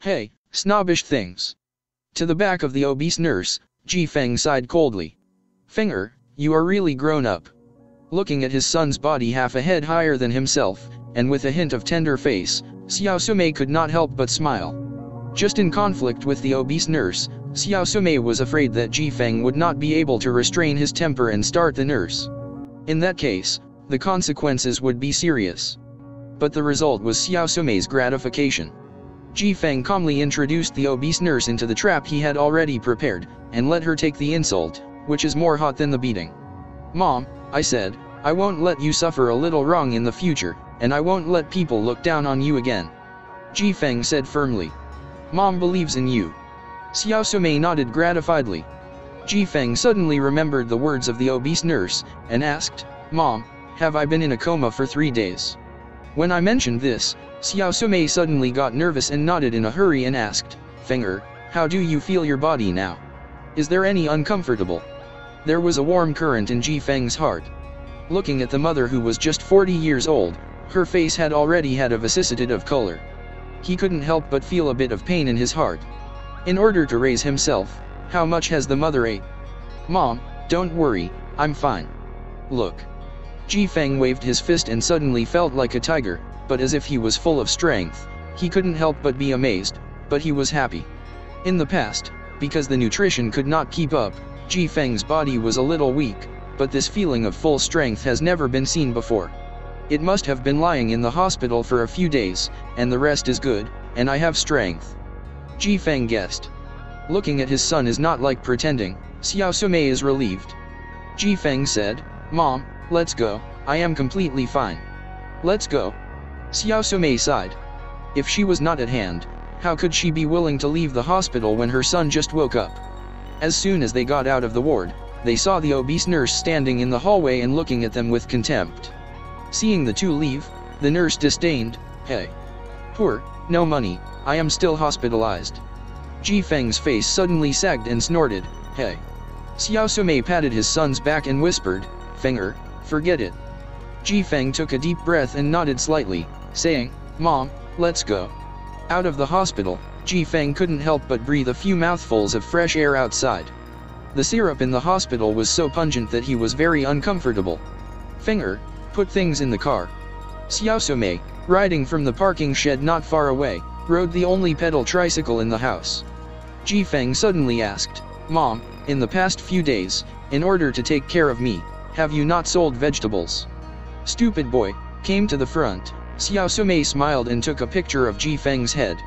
Hey, snobbish things. To the back of the obese nurse, Ji Feng sighed coldly. Fenger, you are really grown up. Looking at his son's body half a head higher than himself, and with a hint of tender face, Xiao Sumei could not help but smile. Just in conflict with the obese nurse, Xiao Sumei was afraid that Ji Feng would not be able to restrain his temper and start the nurse. In that case, the consequences would be serious. But the result was Xiao Sumei's gratification. Ji Feng calmly introduced the obese nurse into the trap he had already prepared, and let her take the insult, which is more hot than the beating. Mom, I said, I won't let you suffer a little wrong in the future, and I won't let people look down on you again. Ji Feng said firmly. Mom believes in you. Xiao Sumei nodded gratifiedly. Ji Feng suddenly remembered the words of the obese nurse, and asked, Mom, have I been in a coma for 3 days? When I mentioned this, Xiao Sumei suddenly got nervous and nodded in a hurry and asked, Fenger, how do you feel your body now? Is there any uncomfortable? There was a warm current in Ji Feng's heart. Looking at the mother who was just 40 years old, her face had already had a vicissitude of color. He couldn't help but feel a bit of pain in his heart. In order to raise himself, how much has the mother ate? Mom, don't worry, I'm fine. Look. Ji Feng waved his fist and suddenly felt like a tiger, but as if he was full of strength. He couldn't help but be amazed, but he was happy. In the past, because the nutrition could not keep up, Ji Feng's body was a little weak, but this feeling of full strength has never been seen before. It must have been lying in the hospital for a few days, and the rest is good, and I have strength. Ji Feng guessed. Looking at his son is not like pretending. Xiao Sumei is relieved. Ji Feng said, Mom, let's go, I am completely fine. Let's go. Xiao Sumei sighed. If she was not at hand, how could she be willing to leave the hospital when her son just woke up? As soon as they got out of the ward, they saw the obese nurse standing in the hallway and looking at them with contempt. Seeing the two leave, the nurse disdained, Hey. Poor, no money, I am still hospitalized. Ji Feng's face suddenly sagged and snorted, Hey. Xiao Sumei patted his son's back and whispered, Fenger, forget it. Ji Feng took a deep breath and nodded slightly, saying, Mom, let's go. Out of the hospital, Ji Feng couldn't help but breathe a few mouthfuls of fresh air outside. The syrup in the hospital was so pungent that he was very uncomfortable. Fenger, put things in the car. Xiao Sumei, riding from the parking shed not far away, rode the only pedal tricycle in the house. Ji Feng suddenly asked, Mom, in the past few days, in order to take care of me, have you not sold vegetables? Stupid boy, came to the front. Xiao Sumei smiled and took a picture of Ji Feng's head.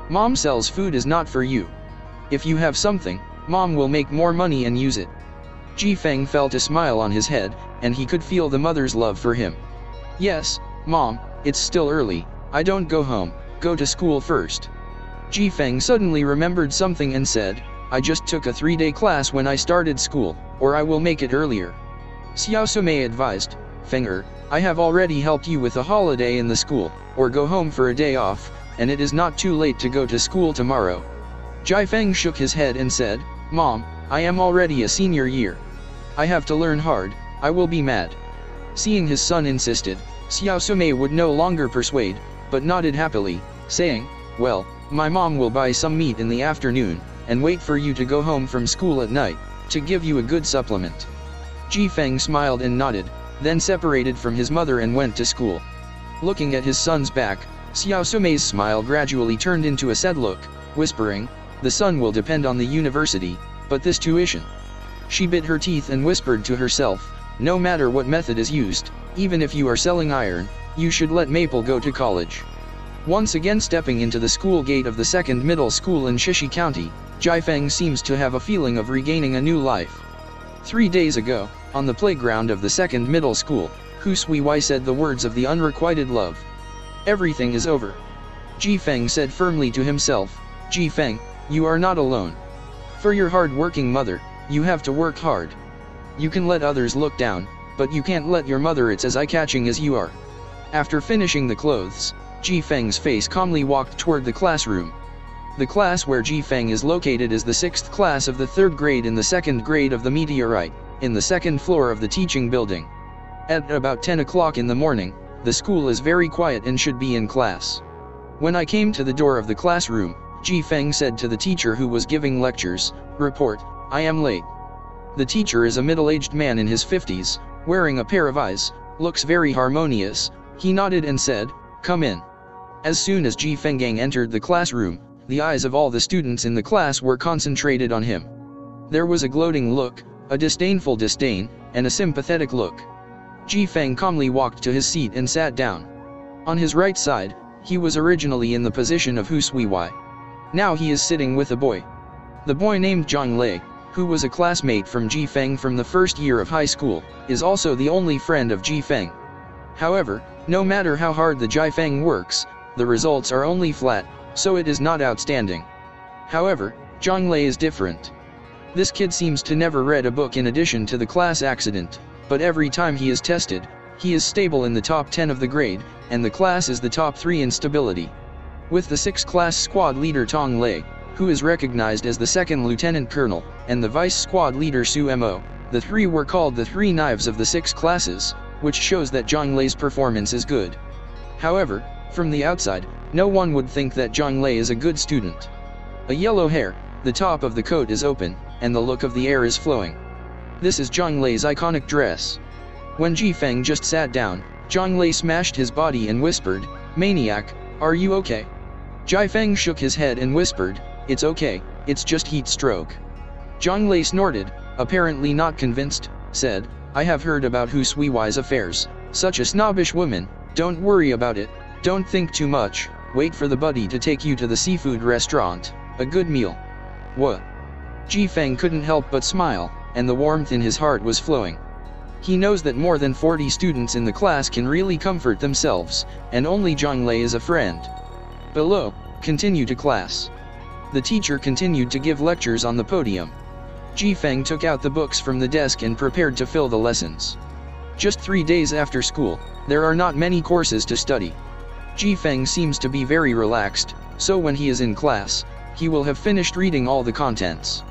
Mom sells food is not for you. If you have something, Mom will make more money and use it. Ji Feng felt a smile on his head, and he could feel the mother's love for him. Yes, Mom, it's still early, I don't go home, go to school first. Ji Feng suddenly remembered something and said, I just took a 3-day class when I started school, or I will make it earlier. Xiao Sumei advised, Fenger, I have already helped you with a holiday in the school, or go home for a day off, and it is not too late to go to school tomorrow. Ji Feng shook his head and said, Mom, I am already a senior year. I have to learn hard, I will be mad. Seeing his son insisted, Xiao Sumei would no longer persuade, but nodded happily, saying, Well, my mom will buy some meat in the afternoon, and wait for you to go home from school at night, to give you a good supplement. Ji Feng smiled and nodded, then separated from his mother and went to school. Looking at his son's back, Xiao Sumei's smile gradually turned into a sad look, whispering, The son will depend on the university, but this tuition. She bit her teeth and whispered to herself, No matter what method is used, even if you are selling iron, you should let Maple go to college. Once again stepping into the school gate of the second middle school in Shishi County, Ji Feng seems to have a feeling of regaining a new life. 3 days ago, on the playground of the second middle school, Hu Sui said the words of the unrequited love. Everything is over. Ji Feng said firmly to himself, Ji Feng, you are not alone. For your hard-working mother, you have to work hard. You can let others look down, but you can't let your mother it's as eye-catching as you are. After finishing the clothes, Ji Feng's face calmly walked toward the classroom. The class where Ji Feng is located is the 6th class of the 3rd grade in the 2nd grade of the Meteorite, in the 2nd floor of the teaching building. At about 10 o'clock in the morning, the school is very quiet and should be in class. When I came to the door of the classroom, Ji Feng said to the teacher who was giving lectures, "Report, I am late." The teacher is a middle-aged man in his 50s, wearing a pair of eyes, looks very harmonious. He nodded and said, "Come in." As soon as Ji Fenggang entered the classroom, the eyes of all the students in the class were concentrated on him. There was a gloating look, a disdainful disdain, and a sympathetic look. Ji Feng calmly walked to his seat and sat down. On his right side, he was originally in the position of Hu Suiwai. Now he is sitting with a boy. The boy named Zhang Lei, who was a classmate from Ji Feng from the first year of high school, is also the only friend of Ji Feng. However, no matter how hard the Ji Feng works, the results are only flat, so it is not outstanding. However, Zhang Lei is different. This kid seems to never read a book in addition to the class accident, but every time he is tested, he is stable in the top 10 of the grade, and the class is the top 3 in stability. With the 6th class squad leader Tong Lei, who is recognized as the 2nd lieutenant colonel, and the vice squad leader Su Mo, the 3 were called the 3 knives of the 6 classes, which shows that Zhang Lei's performance is good. However, from the outside, no one would think that Zhang Lei is a good student. A yellow hair, the top of the coat is open, and the look of the air is flowing. This is Zhang Lei's iconic dress. When Ji Feng just sat down, Zhang Lei smashed his body and whispered, "Maniac, are you okay?" Ji Feng shook his head and whispered, "It's okay, it's just heat stroke." Zhang Lei snorted, apparently not convinced, said, "I have heard about Hu Suiwai's affairs, such a snobbish woman, don't worry about it, don't think too much, wait for the buddy to take you to the seafood restaurant, a good meal." What? Ji Feng couldn't help but smile, and the warmth in his heart was flowing. He knows that more than 40 students in the class can really comfort themselves, and only Zhang Lei is a friend. Below, continue to class. The teacher continued to give lectures on the podium. Ji Feng took out the books from the desk and prepared to fill the lessons. Just 3 days after school, there are not many courses to study. Ji Feng seems to be very relaxed, so when he is in class, he will have finished reading all the contents.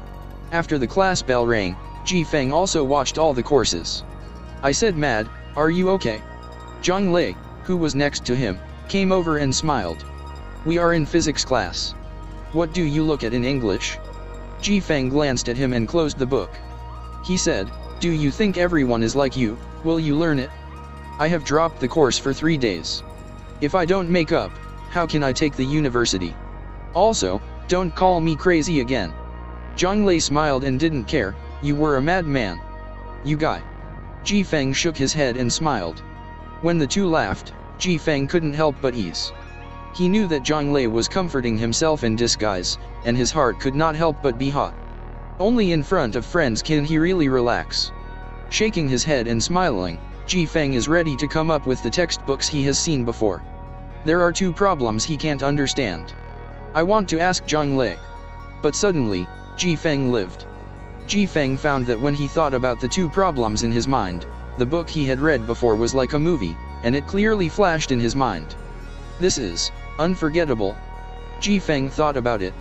After the class bell rang, Ji Feng also watched all the courses. "I said, Mad, are you okay?" Zhang Lei, who was next to him, came over and smiled. "We are in physics class. What do you look at in English?" Ji Feng glanced at him and closed the book. He said, "Do you think everyone is like you? Will you learn it? I have dropped the course for 3 days. If I don't make up, how can I take the university? Also, don't call me crazy again." Zhang Lei smiled and didn't care. "You were a madman. You guy." Ji Feng shook his head and smiled. When the two laughed, Ji Feng couldn't help but ease. He knew that Zhang Lei was comforting himself in disguise, and his heart could not help but be hot. Only in front of friends can he really relax. Shaking his head and smiling, Ji Feng is ready to come up with the textbooks he has seen before. There are 2 problems he can't understand. I want to ask Zhang Lei. But suddenly, Ji Feng lived. Ji Feng found that when he thought about the 2 problems in his mind, the book he had read before was like a movie, and it clearly flashed in his mind. This is unforgettable. Ji Feng thought about it,